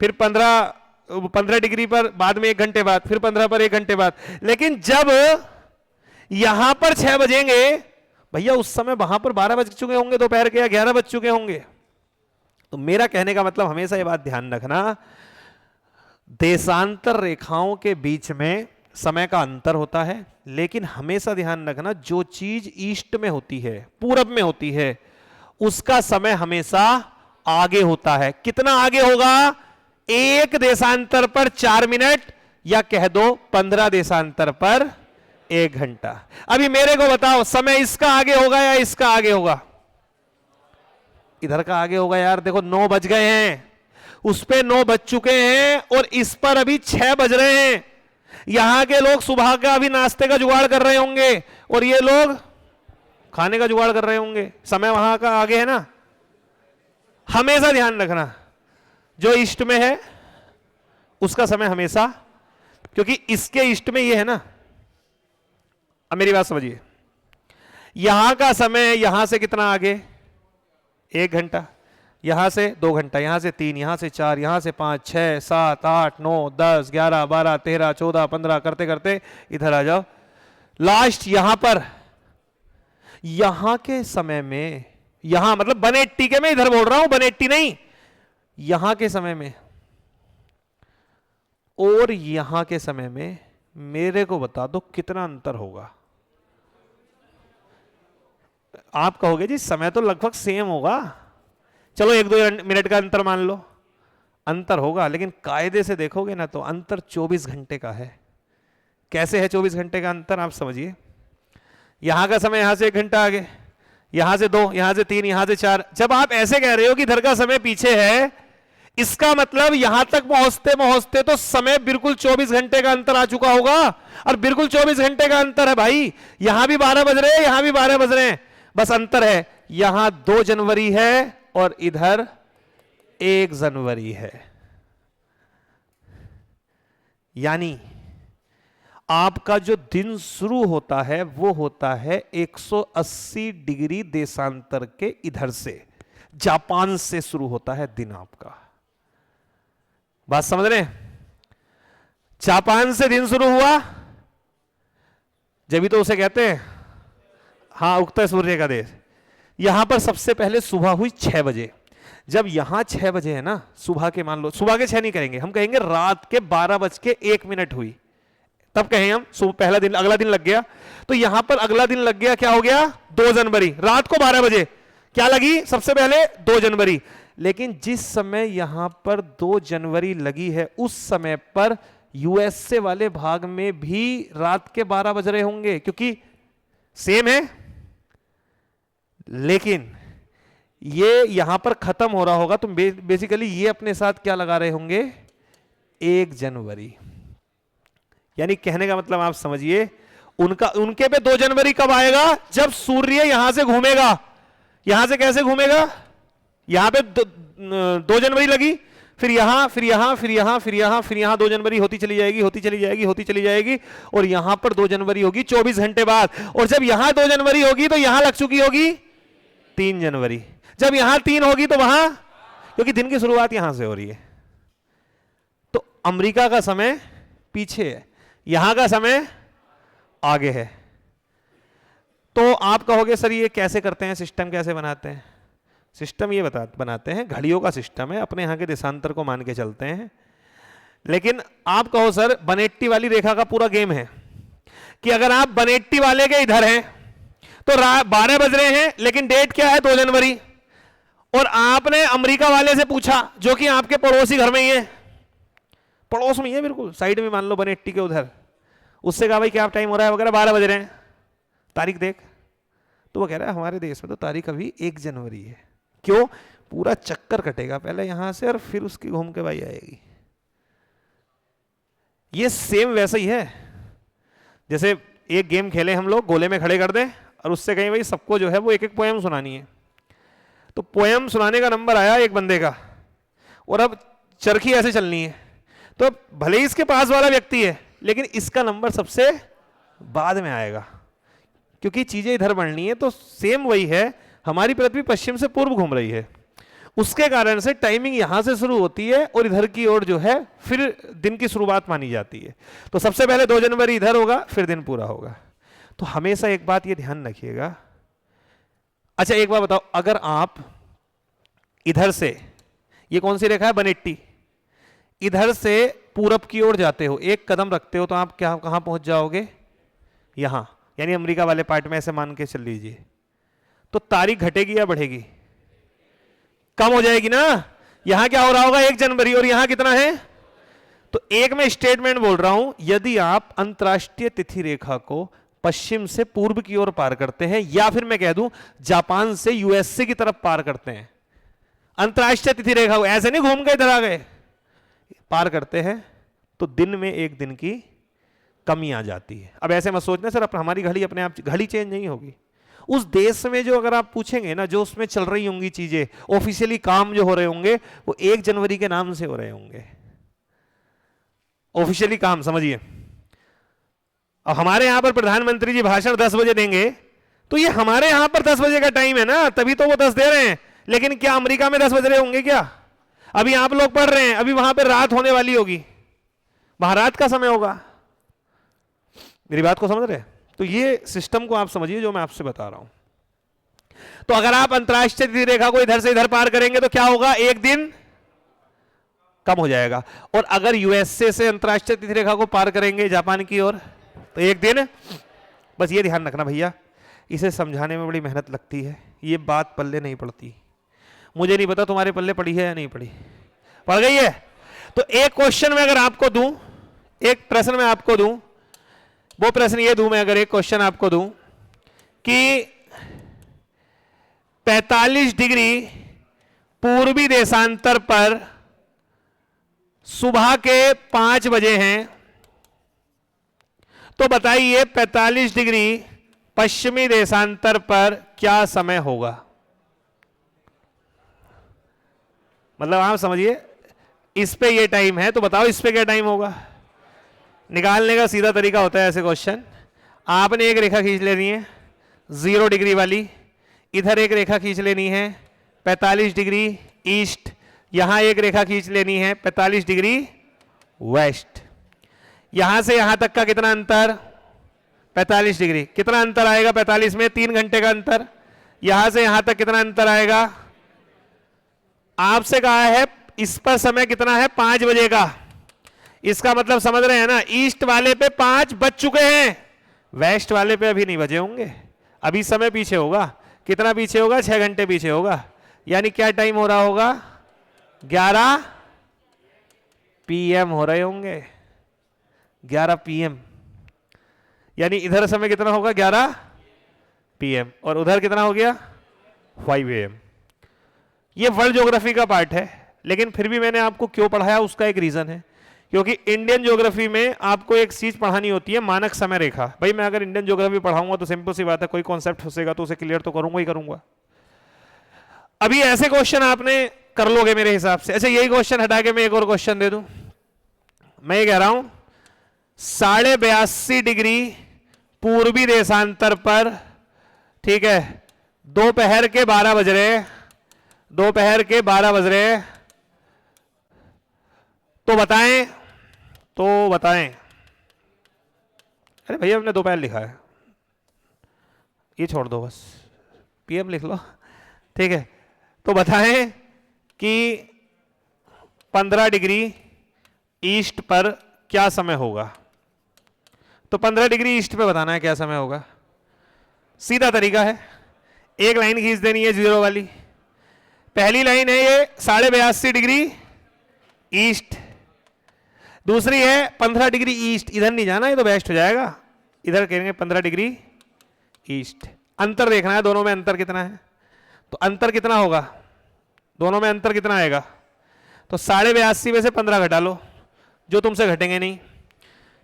फिर 15 डिग्री पर बाद में 1 घंटे बाद, फिर 15 पर 1 घंटे बाद। लेकिन जब यहां पर 6 बजेंगे भैया, उस समय वहां पर 12 बज चुके होंगे दोपहर के, या 11 बज चुके होंगे। तो मेरा कहने का मतलब, हमेशा ये बात ध्यान रखना, देशांतर रेखाओं के बीच में समय का अंतर होता है, लेकिन हमेशा ध्यान रखना, जो चीज ईस्ट में होती है, पूरब में होती है, उसका समय हमेशा आगे होता है। कितना आगे होगा? 1 देशांतर पर 4 मिनट, या कह दो 15 देशांतर पर 1 घंटा। अभी मेरे को बताओ, समय इसका आगे होगा या इसका आगे होगा? इधर का आगे होगा यार। देखो 9 बज गए हैं, उस पे 9 बज चुके हैं, और इस पर अभी 6 बज रहे हैं। यहां के लोग सुबह का अभी नाश्ते का जुगाड़ कर रहे होंगे, और ये लोग खाने का जुगाड़ कर रहे होंगे। समय वहां का आगे है ना। हमेशा ध्यान रखना, जो इष्ट में है उसका समय हमेशा, क्योंकि इसके इष्ट में ये है ना। अब मेरी बात समझिए, यहां का समय यहां से कितना आगे? 1 घंटा, यहां से 2 घंटा, यहां से 3, यहां से 4, यहां से 5, 6, 7, 8, 9, 10, 11, 12, 13, 14, 15 करते करते इधर आ जाओ। लास्ट यहां पर, यहां के समय में, यहां मतलब 180 के, मैं इधर बोल रहा हूं 180 नहीं, यहां के समय में और यहां के समय में मेरे को बता दो कितना अंतर होगा? आप कहोगे जी समय तो लगभग सेम होगा, चलो 1-2 मिनट का अंतर मान लो, अंतर होगा, लेकिन कायदे से देखोगे ना तो अंतर 24 घंटे का है। कैसे है 24 घंटे का अंतर? आप समझिए, यहां का समय यहां से 1 घंटा आगे, यहां से 2, यहां से 3, यहां से 4। जब आप ऐसे कह रहे हो कि इधर का समय पीछे है, इसका मतलब यहां तक पहुंचते पहुंचते तो समय बिल्कुल 24 घंटे का अंतर आ चुका होगा। और बिल्कुल 24 घंटे का अंतर है भाई, यहां भी 12 बज रहे हैं, यहां भी 12 बज रहे हैं, बस अंतर है, यहां 2 जनवरी है और इधर 1 जनवरी है। यानी आपका जो दिन शुरू होता है वो होता है 180 डिग्री देशांतर के इधर से, जापान से शुरू होता है दिन आपका। बात समझ रहे हैं? जापान से दिन शुरू हुआ, जब भी तो उसे कहते हैं हाँ उगता सूर्य का देश। यहां पर सबसे पहले सुबह हुई 6 बजे। जब यहां 6 बजे है ना, सुबह के, मान लो सुबह के 6 नहीं करेंगे, हम कहेंगे रात के 12:01 हुई, तब कहें हम सुबह, पहला दिन, अगला दिन लग गया। तो यहां पर अगला दिन लग गया, क्या हो गया? 2 जनवरी। रात को 12 बजे क्या लगी सबसे पहले? 2 जनवरी। लेकिन जिस समय यहां पर 2 जनवरी लगी है, उस समय पर यूएसए वाले भाग में भी रात के 12 बज रहे होंगे, क्योंकि सेम है। लेकिन ये यहां पर खत्म हो रहा होगा, तो बेसिकली ये अपने साथ क्या लगा रहे होंगे? 1 जनवरी। यानी कहने का मतलब आप समझिए, उनके पे 2 जनवरी कब आएगा? जब सूर्य यहां से घूमेगा। यहां से कैसे घूमेगा? यहां पे 2 जनवरी लगी, फिर यहां, फिर यहां, फिर यहां, फिर यहां, फिर यहां 2 जनवरी होती चली जाएगी, होती चली जाएगी, होती चली जाएगी, और यहां पर 2 जनवरी होगी 24 घंटे बाद। और जब यहां 2 जनवरी होगी तो यहां लग चुकी होगी 3 जनवरी। जब यहां 3 होगी तो वहां, क्योंकि दिन की शुरुआत यहां से हो रही है, तो अमेरिका का समय पीछे है, यहां का समय आगे है। तो आप कहोगे सर ये कैसे करते हैं, सिस्टम कैसे बनाते हैं? सिस्टम ये बनाते हैं, घड़ियों का सिस्टम है, अपने यहां के देशांतर को मान के चलते हैं। लेकिन आप कहो सर 180 वाली रेखा का पूरा गेम है कि अगर आप 180 वाले के इधर हैं तो 12 बज रहे हैं, लेकिन डेट क्या है 2 जनवरी, और आपने अमेरिका वाले से पूछा जो कि आपके पड़ोसी घर में ही है, पड़ोस में ही है बिल्कुल साइड में, मान लो 180 के उधर, उससे कहा भाई क्या टाइम हो रहा है वगैरह, 12 बज रहे हैं, तारीख देख। तो वो कह रहा है हमारे देश में तो तारीख अभी 1 जनवरी है। क्यों? पूरा चक्कर कटेगा पहले यहां से और फिर उसकी घूम के भाई आएगी। ये सेम वैसा ही है जैसे एक गेम खेले हम लोग, गोले में खड़े कर दें और उससे कहीं भाई सबको जो है वो एक एक पोएम सुनानी है। तो पोएम सुनाने का नंबर आया एक बंदे का, और अब चरखी ऐसे चलनी है, तो भले ही इसके पास वाला व्यक्ति है लेकिन इसका नंबर सबसे बाद में आएगा, क्योंकि चीजें इधर बढ़नी है। तो सेम वही है, हमारी पृथ्वी पश्चिम से पूर्व घूम रही है, उसके कारण से टाइमिंग यहां से शुरू होती है और इधर की ओर जो है फिर दिन की शुरुआत मानी जाती है। तो सबसे पहले 2 जनवरी इधर होगा, फिर दिन पूरा होगा। तो हमेशा एक बात ये ध्यान रखिएगा। अच्छा एक बात बताओ, अगर आप इधर से, ये कौन सी रेखा है 180, इधर से पूरब की ओर जाते हो, एक कदम रखते हो, तो आप क्या कहां पहुंच जाओगे? यहां, यानी अमेरिका वाले पार्ट में, ऐसे मान के चल लीजिए। तो तारीख घटेगी या बढ़ेगी? कम हो जाएगी ना। यहां क्या हो रहा होगा 1 जनवरी, और यहां कितना है? तो एक मैं स्टेटमेंट बोल रहा हूं, यदि आप अंतरराष्ट्रीय तिथि रेखा को पश्चिम से पूर्व की ओर पार करते हैं, या फिर मैं कह दूं जापान से यूएसए की तरफ पार करते हैं, अंतरराष्ट्रीय तिथि रेखा को ऐसे नहीं घूम के इधर आ गए, पार करते हैं, तो दिन में 1 दिन की कमी आ जाती है। अब ऐसे मत सोचना सर हमारी घड़ी अपने आप, घड़ी चेंज नहीं होगी। उस देश में जो अगर आप पूछेंगे ना, जो उसमें चल रही होंगी चीजें, ऑफिशियली काम जो हो रहे होंगे वो 1 जनवरी के नाम से हो रहे होंगे, ऑफिशियली काम, समझिए। अब हमारे यहां पर प्रधानमंत्री जी भाषण 10 बजे देंगे, तो ये हमारे यहां पर 10 बजे का टाइम है ना, तभी तो वो 10 दे रहे हैं। लेकिन क्या अमेरिका में 10 बज रहे होंगे क्या? अभी आप लोग पढ़ रहे हैं, अभी वहां पर रात होने वाली होगी, वहां रात का समय होगा। मेरी बात को समझ रहे हैं? तो ये सिस्टम को आप समझिए जो मैं आपसे बता रहा हूं। तो अगर आप अंतरराष्ट्रीय तिथि रेखा को इधर से इधर पार करेंगे तो क्या होगा? 1 दिन कम हो जाएगा। और अगर यूएसए से अंतरराष्ट्रीय तिथि रेखा को पार करेंगे जापान की ओर, तो 1 दिन। बस ये ध्यान रखना भैया, इसे समझाने में बड़ी मेहनत लगती है, ये बात पल्ले नहीं पड़ती। मुझे नहीं पता तुम्हारे पल्ले पड़ी है या नहीं पड़ी, पड़ गई है? तो एक क्वेश्चन में अगर आपको दूं, एक प्रश्न में आपको दूं, वो प्रश्न ये दूं मैं, अगर एक क्वेश्चन आपको दूं कि 45 डिग्री पूर्वी देशांतर पर सुबह के 5 बजे हैं, तो बताइए 45 डिग्री पश्चिमी देशांतर पर क्या समय होगा? मतलब आप समझिए, इस पे ये टाइम है, तो बताओ इस पे क्या टाइम होगा? निकालने का सीधा तरीका होता है ऐसे क्वेश्चन, आपने एक रेखा खींच लेनी है 0 डिग्री वाली, इधर एक रेखा खींच लेनी है 45 डिग्री ईस्ट, यहां एक रेखा खींच लेनी है 45 डिग्री वेस्ट। यहां से यहां तक का कितना अंतर? 45 डिग्री। कितना अंतर आएगा 45 में? 3 घंटे का अंतर। यहां से यहां तक कितना अंतर आएगा? आपसे कहा है इस पर समय कितना है? 5 बजे का। इसका मतलब समझ रहे हैं ना, ईस्ट वाले पे 5 बज चुके हैं, वेस्ट वाले पे अभी नहीं बजे होंगे, अभी समय पीछे होगा। कितना पीछे होगा? 6 घंटे पीछे होगा। यानी क्या टाइम हो रहा होगा? 11 PM हो रहे होंगे, 11 PM। यानी इधर समय कितना होगा? 11 PM, और उधर कितना हो गया? 5 AM। ये वर्ल्ड ज्योग्राफी का पार्ट है, लेकिन फिर भी मैंने आपको क्यों पढ़ाया उसका एक रीजन है, क्योंकि इंडियन ज्योग्राफी में आपको एक चीज पढ़ानी होती है, मानक समय रेखा। भाई मैं अगर इंडियन ज्योग्राफी पढ़ाऊंगा तो सिंपल सी बात है, कोई कॉन्सेप्ट फंसेगा तो उसे क्लियर तो करूंगा ही करूंगा। अभी ऐसे क्वेश्चन आपने कर लोगे मेरे हिसाब से। अच्छा यही क्वेश्चन हटा के मैं एक और क्वेश्चन दे दूं। मैं ये कह रहा हूं 82.5 डिग्री पूर्वी देशांतर पर, ठीक है, दोपहर के 12 बज रहे, दोपहर के 12 बज रहे, तो बताएं, तो बताएं। अरे भैया हमने दोपहर लिखा है, ये छोड़ दो बस, पीएम लिख लो, ठीक है। तो बताएं कि 15 डिग्री ईस्ट पर क्या समय होगा। तो 15 डिग्री ईस्ट पे बताना है क्या समय होगा। सीधा तरीका है, एक लाइन खींच देनी है जीरो वाली। पहली लाइन है ये 82.5 डिग्री ईस्ट, दूसरी है 15 डिग्री ईस्ट। इधर नहीं जाना, ये तो बेस्ट हो जाएगा, इधर कहेंगे 15 डिग्री ईस्ट। अंतर देखना है दोनों में, अंतर कितना है। तो अंतर कितना होगा दोनों में, अंतर कितना आएगा। तो 82.5 में से 15 घटा लो, जो तुमसे घटेंगे नहीं।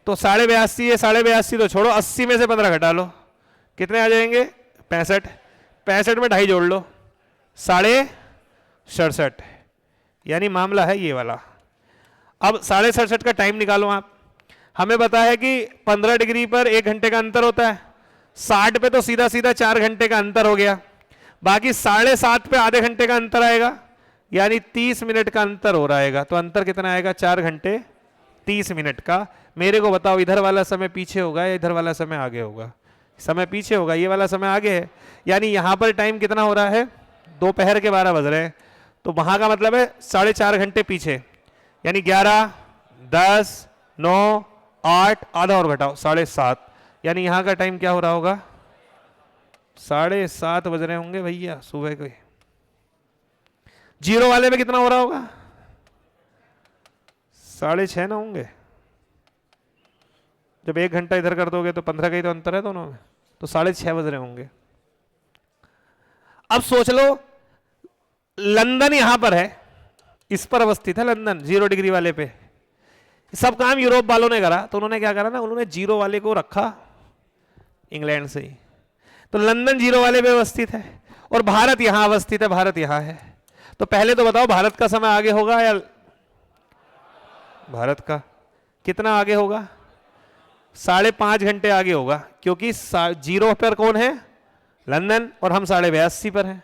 तो 82.5 ये 82.5 तो छोड़ो, 80 में से 15 घटा लो, कितने आ जाएंगे 65। 65 में 2.5 जोड़ लो, 67.5, यानी मामला है ये वाला। अब 67.5 का टाइम निकालो आप। हमें पता है कि 15 डिग्री पर 1 घंटे का अंतर होता है, 60 पे तो सीधा सीधा 4 घंटे का अंतर हो गया, बाकी 7.5 पे आधे घंटे का अंतर आएगा, यानी 30 मिनट का अंतर हो रहा है। तो अंतर कितना आएगा 4 घंटे 30 मिनट का। मेरे को बताओ इधर वाला समय पीछे होगा या इधर वाला समय आगे होगा। समय पीछे होगा, ये वाला समय आगे है, यानी यहां पर टाइम कितना हो रहा है, दोपहर के 12 बज रहे हैं, तो वहां का मतलब है 4.5 घंटे पीछे, यानी 11, 10, 9, 8, आधा और घटाओ 7.5, यानी यहां का टाइम क्या हो रहा होगा 7:30 बज रहे होंगे भैया सुबह के। जीरो वाले में कितना हो रहा होगा 6:30 ना होंगे। जब 1 घंटा इधर कर दोगे तो 15 का ही तो अंतर है दोनों में, तो 6:30 बज रहे होंगे। अब सोच लो लंदन यहां पर है, इस पर अवस्थित है लंदन 0 डिग्री वाले पे। सब काम यूरोप वालों ने करा, तो उन्होंने क्या करा ना, उन्होंने 0 वाले को रखा इंग्लैंड से ही। तो लंदन 0 वाले पे अवस्थित है और भारत यहां अवस्थित है, भारत यहां है। तो पहले तो बताओ भारत का समय आगे होगा या भारत का कितना आगे होगा, 5.5 घंटे आगे होगा, क्योंकि 0 पर कौन है लंदन और हम 82.5 पर हैं।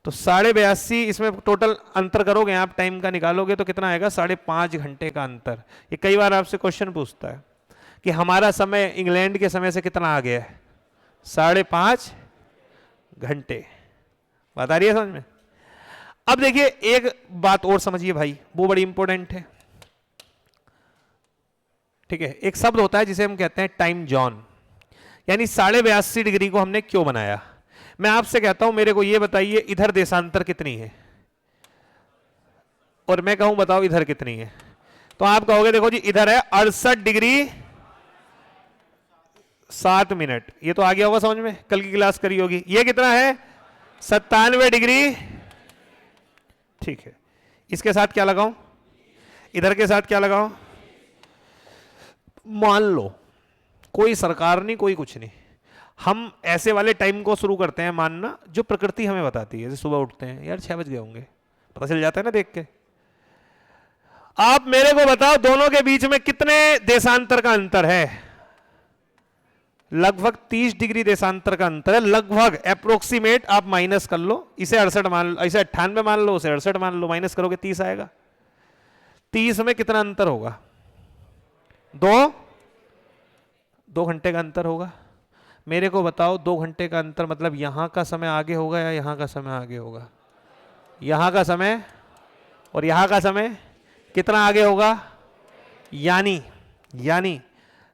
तो 82.5 इसमें टोटल अंतर करोगे आप, टाइम का निकालोगे तो कितना आएगा 5.5 घंटे का अंतर। ये कई बार आपसे क्वेश्चन पूछता है कि हमारा समय इंग्लैंड के समय से कितना आगे है, 5.5 घंटे। बात आ रही है समझ में। अब देखिए एक बात और समझिए भाई, वो बड़ी इंपॉर्टेंट है, ठीक है। एक शब्द होता है जिसे हम कहते हैं टाइम जोन, यानी 82.5 डिग्री को हमने क्यों बनाया। मैं आपसे कहता हूं मेरे को ये बताइए इधर देशांतर कितनी है, और मैं कहूं बताओ इधर कितनी है, तो आप कहोगे देखो जी इधर है 68 डिग्री 7 मिनट। ये तो आ गया होगा समझ में, कल की क्लास करी होगी। ये कितना है 97 डिग्री, ठीक है। इसके साथ क्या लगाऊं, इधर के साथ क्या लगाऊं। मान लो कोई सरकार नहीं, कोई कुछ नहीं, हम ऐसे वाले टाइम को शुरू करते हैं मानना जो प्रकृति हमें बताती है। जैसे सुबह उठते हैं यार 6 बज गए होंगे, पता चल जाता है ना देख के। आप मेरे को बताओ दोनों के बीच में कितने देशांतर का अंतर है। लगभग 30 डिग्री देशांतर का अंतर है, लगभग अप्रोक्सीमेट। आप माइनस कर लो, इसे 68 मान लो, इसे 98 मान लो, उसे 68 मान लो, माइनस करोगे 30 आएगा। 30 में कितना अंतर होगा, 2 घंटे का अंतर होगा। मेरे को बताओ 2 घंटे का अंतर मतलब यहां का समय आगे होगा या यहां का समय आगे होगा। यहां का समय और यहां का समय कितना आगे होगा, यानी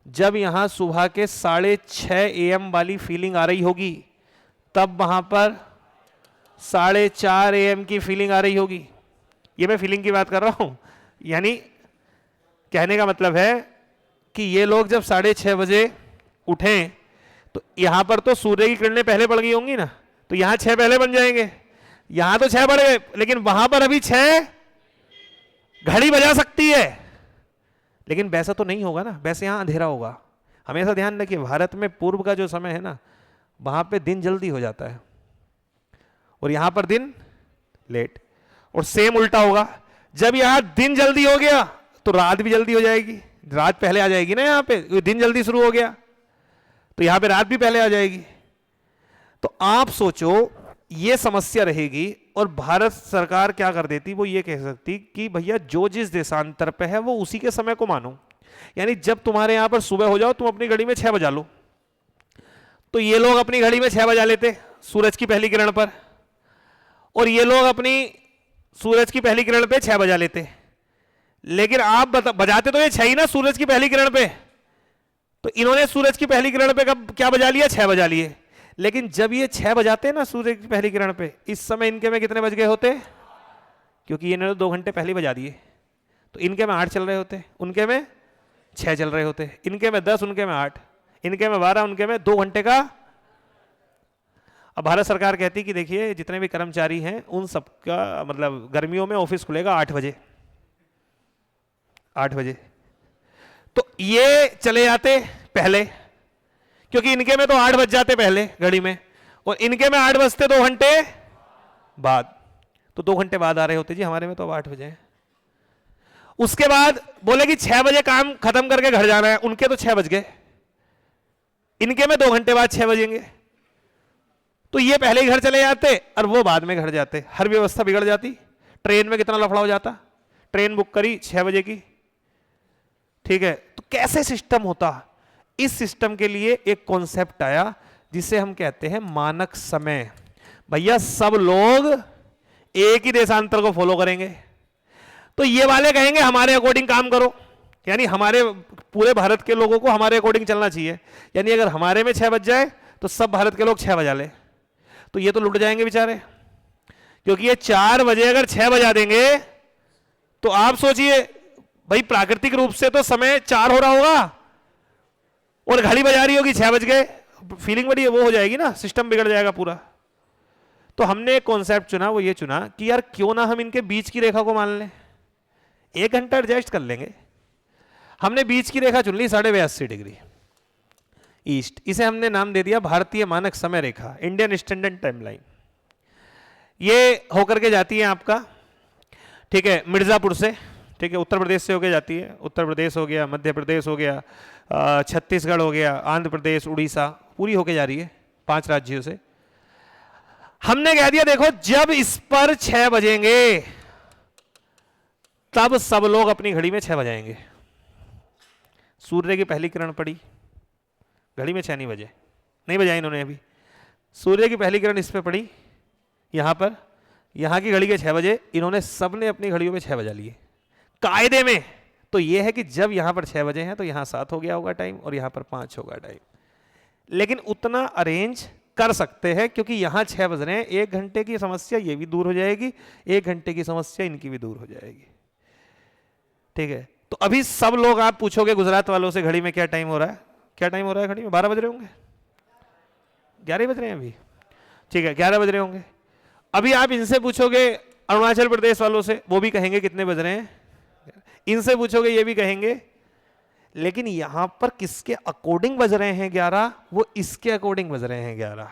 जब यहां सुबह के 6:30 AM वाली फीलिंग आ रही होगी, तब वहां पर 4:30 AM की फीलिंग आ रही होगी। ये मैं फीलिंग की बात कर रहा हूं, यानी कहने का मतलब है कि ये लोग जब 6:30 बजे उठें तो यहां पर तो सूर्य की किरणें पहले पड़ गई होंगी ना, तो यहां 6 पहले बन जाएंगे। यहां तो 6 बढ़ गए, लेकिन वहां पर अभी 6 घड़ी बजा सकती है, लेकिन वैसा तो नहीं होगा ना, वैसे यहां अंधेरा होगा। हमेशा ध्यान रखिए भारत में पूर्व का जो समय है ना, वहां पे दिन जल्दी हो जाता है और यहां पर दिन लेट। और सेम उल्टा होगा, जब यहां दिन जल्दी हो गया तो रात भी जल्दी हो जाएगी, रात पहले आ जाएगी ना, यहां पे दिन जल्दी शुरू हो गया तो यहां पे रात भी पहले आ जाएगी। तो आप सोचो ये समस्या रहेगी, और भारत सरकार क्या कर देती, वो ये कह सकती कि भैया जो जिस देशांतर पे है वो उसी के समय को मानो, यानी जब तुम्हारे यहां पर सुबह हो जाओ तुम अपनी घड़ी में 6 बजा लो। तो ये लोग अपनी घड़ी में 6 बजा लेते सूरज की पहली किरण पर, और ये लोग अपनी सूरज की पहली किरण पे 6 बजा लेते। लेकिन आप बजाते तो ये 6 ही ना सूरज की पहली किरण पे, तो इन्होंने सूरज की पहली किरण पे कब क्या बजा लिया, 6 बजा लिए। लेकिन जब ये 6 बजाते ना सूरज की पहली किरण पे, इस समय इनके में कितने बज गए होते, क्योंकि इन्होंने 2 घंटे पहले बजा दिए, तो इनके में 8 चल रहे होते, उनके में 6 चल रहे होते, इनके में 10, उनके में 8, इनके में 12, उनके में 2 घंटे का। अब भारत सरकार कहती कि देखिए जितने भी कर्मचारी हैं उन सबका मतलब गर्मियों में ऑफिस खुलेगा 8 बजे, 8 बजे, तो ये चले जाते पहले, क्योंकि इनके में तो 8 बज जाते पहले घड़ी में, और इनके में 8 बजते 2 घंटे बाद, तो 2 घंटे बाद आ रहे होते जी, हमारे में तो अब 8 बजे हैं। उसके बाद बोले कि 6 बजे काम खत्म करके घर जाना है, उनके तो 6 बज गए, इनके में 2 घंटे बाद 6 बजेंगे, तो ये पहले ही घर चले जाते और वो बाद में घर जाते, हर व्यवस्था बिगड़ जाती। ट्रेन में कितना लफड़ा हो जाता, ट्रेन बुक करी 6 बजे की, ठीक है, तो कैसे सिस्टम होता। इस सिस्टम के लिए एक कॉन्सेप्ट आया जिसे हम कहते हैं मानक समय। भैया सब लोग एक ही देशांतर को फॉलो करेंगे, तो ये वाले कहेंगे हमारे अकॉर्डिंग काम करो, यानी हमारे पूरे भारत के लोगों को हमारे अकॉर्डिंग चलना चाहिए, यानी अगर हमारे में 6 बज जाए तो सब भारत के लोग 6 बजा ले, तो ये तो लुट जाएंगे बेचारे, क्योंकि ये 4 बजे अगर 6 बजा देंगे तो आप सोचिए भाई प्राकृतिक रूप से तो समय 4 हो रहा होगा और घड़ी बजा रही होगी 6 बज गए, फीलिंग बड़ी वो हो जाएगी ना, सिस्टम बिगड़ जाएगा पूरा। तो हमने एक कॉन्सेप्ट चुना, वो ये चुना कि यार क्यों ना हम इनके बीच की रेखा को मान लें, 1 घंटा एडजस्ट कर लेंगे। हमने बीच की रेखा चुन ली 82.5 डिग्री ईस्ट, इसे हमने नाम दे दिया भारतीय मानक समय रेखा, इंडियन स्टैंडर्ड टाइमलाइन। ये होकर के जाती है आपका, ठीक है, मिर्जापुर से, ठीक है, उत्तर प्रदेश से होकर जाती है, उत्तर प्रदेश हो गया, मध्य प्रदेश हो गया, छत्तीसगढ़ हो गया, आंध्र प्रदेश, उड़ीसा, पूरी होके जा रही है 5 राज्यों से। हमने कह दिया देखो जब इस पर 6 बजेंगे तब सब लोग अपनी घड़ी में 6 बजाएंगे। सूर्य की पहली किरण पड़ी, घड़ी में 6 नहीं बजे, नहीं बजाई इन्होंने अभी, सूर्य की पहली किरण इस पे पड़ी, यहां पर, यहां की घड़ी के 6 बजे, इन्होंने सबने अपनी घड़ियों में 6 बजा लिए। कायदे में तो यह है कि जब यहां पर 6 बजे हैं तो यहां 7 हो गया होगा टाइम और यहां पर 5 होगा टाइम, लेकिन उतना अरेंज कर सकते हैं क्योंकि यहां 6 बज रहे हैं, 1 घंटे की समस्या ये भी दूर हो जाएगी, 1 घंटे की समस्या इनकी भी दूर हो जाएगी, ठीक है। तो अभी सब लोग आप पूछोगे गुजरात वालों से घड़ी में क्या टाइम हो रहा है, क्या टाइम हो रहा है घड़ी में, 12 बज रहे होंगे, 11 बज रहे हैं अभी, ठीक है, 11 बज रहे होंगे। अभी आप इनसे पूछोगे अरुणाचल प्रदेश वालों से, वो भी कहेंगे कितने बज रहे हैं, इनसे पूछोगे ये भी कहेंगे, लेकिन यहां पर किसके अकॉर्डिंग बज रहे हैं 11, वो इसके अकॉर्डिंग बज रहे हैं 11।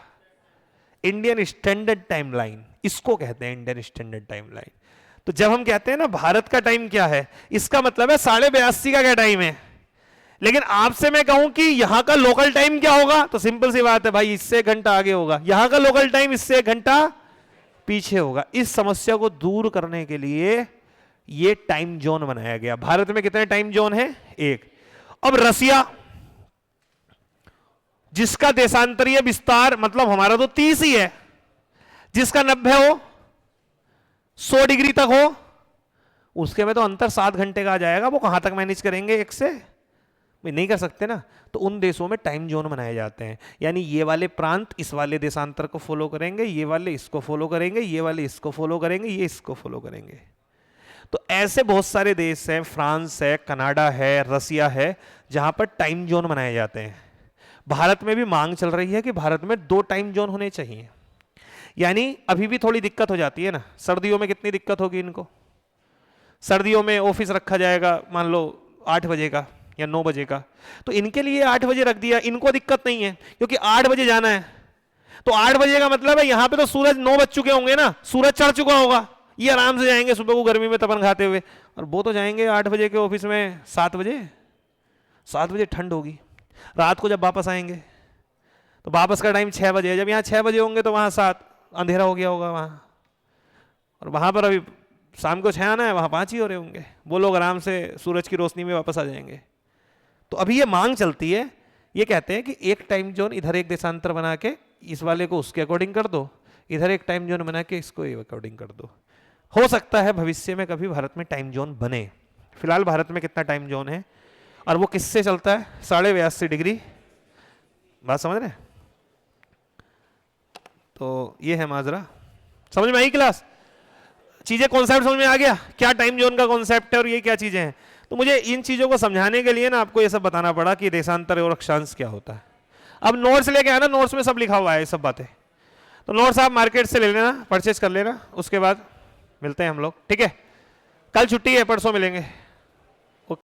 इंडियन स्टैंडर्ड टाइमलाइन इसको कहते हैं, इंडियन स्टैंडर्ड टाइमलाइन। तो जब हम कहते हैं ना भारत का टाइम क्या है, इसका मतलब है 82.5 का क्या टाइम है, लेकिन आपसे मैं कहूं कि यहां का लोकल टाइम क्या होगा, तो सिंपल सी बात है भाई, इससे 1 घंटा आगे होगा, यहां का लोकल टाइम इससे 1 घंटा पीछे होगा। इस समस्या को दूर करने के लिए ये टाइम जोन बनाया गया। भारत में कितने टाइम जोन है, 1। अब रसिया जिसका देशांतरीय विस्तार मतलब हमारा तो 30 ही है, जिसका 90 हो, 100 डिग्री तक हो, उसके में तो अंतर 7 घंटे का आ जाएगा, वो कहां तक मैनेज करेंगे 1 से, नहीं कर सकते ना। तो उन देशों में टाइम जोन बनाए जाते हैं, यानी ये वाले प्रांत इस वाले देशांतर को फॉलो करेंगे, ये वाले इसको फॉलो करेंगे, ये वाले इसको फॉलो करेंगे, ये इसको फॉलो करेंगे। तो ऐसे बहुत सारे देश हैं, फ्रांस है, कनाडा है, रसिया है, जहां पर टाइम जोन बनाए जाते हैं। भारत में भी मांग चल रही है कि भारत में 2 टाइम जोन होने चाहिए, यानी अभी भी थोड़ी दिक्कत हो जाती है ना, सर्दियों में कितनी दिक्कत होगी इनको, सर्दियों में ऑफिस रखा जाएगा मान लो 8 बजे का या 9 बजे का, तो इनके लिए 8 बजे रख दिया, इनको दिक्कत नहीं है क्योंकि 8 बजे जाना है। तो 8 बजे का मतलब है यहां पे तो सूरज 9 बज चुके होंगे ना, सूरज चढ़ चुका होगा, ये आराम से जाएंगे सुबह को गर्मी में तपन खाते हुए, और वो तो जाएंगे 8 बजे के ऑफिस में 7 बजे, 7 बजे ठंड होगी। रात को जब वापस आएंगे तो वापस का टाइम 6 बजे है, जब यहाँ 6 बजे होंगे तो वहाँ 7, अंधेरा हो गया होगा वहाँ, और वहाँ पर अभी शाम को 6 आना है, वहाँ 5 ही हो रहे होंगे। वो लोग आराम से सूरज की रोशनी में वापस आ जाएंगे। तो अभी ये मांग चलती है, ये कहते हैं कि एक टाइम जोन इधर एक देशांतर बना के इस वाले को उसके अकॉर्डिंग कर दो, इधर एक टाइम जोन बना के इसको अकॉर्डिंग कर दो। हो सकता है भविष्य में कभी भारत में टाइम जोन बने। फिलहाल भारत में कितना टाइम जोन है और वो किससे चलता है? 82.5 डिग्री। बात समझ रहे? तो ये है माजरा। समझ में आई क्लास? चीजें, कॉन्सेप्ट समझ में आ गया क्या टाइम जोन का कॉन्सेप्ट है और ये क्या चीजें हैं? तो मुझे इन चीजों को समझाने के लिए ना आपको ये सब बताना पड़ा कि देशांतर और अक्षांश क्या होता है। अब नोट्स लेके आना, नोट्स में सब लिखा हुआ है ये सब बातें। तो नोट्स आप मार्केट से ले लेना, परचेज कर लेना, उसके बाद मिलते हैं हम लोग, ठीक है? कल छुट्टी है, परसों मिलेंगे।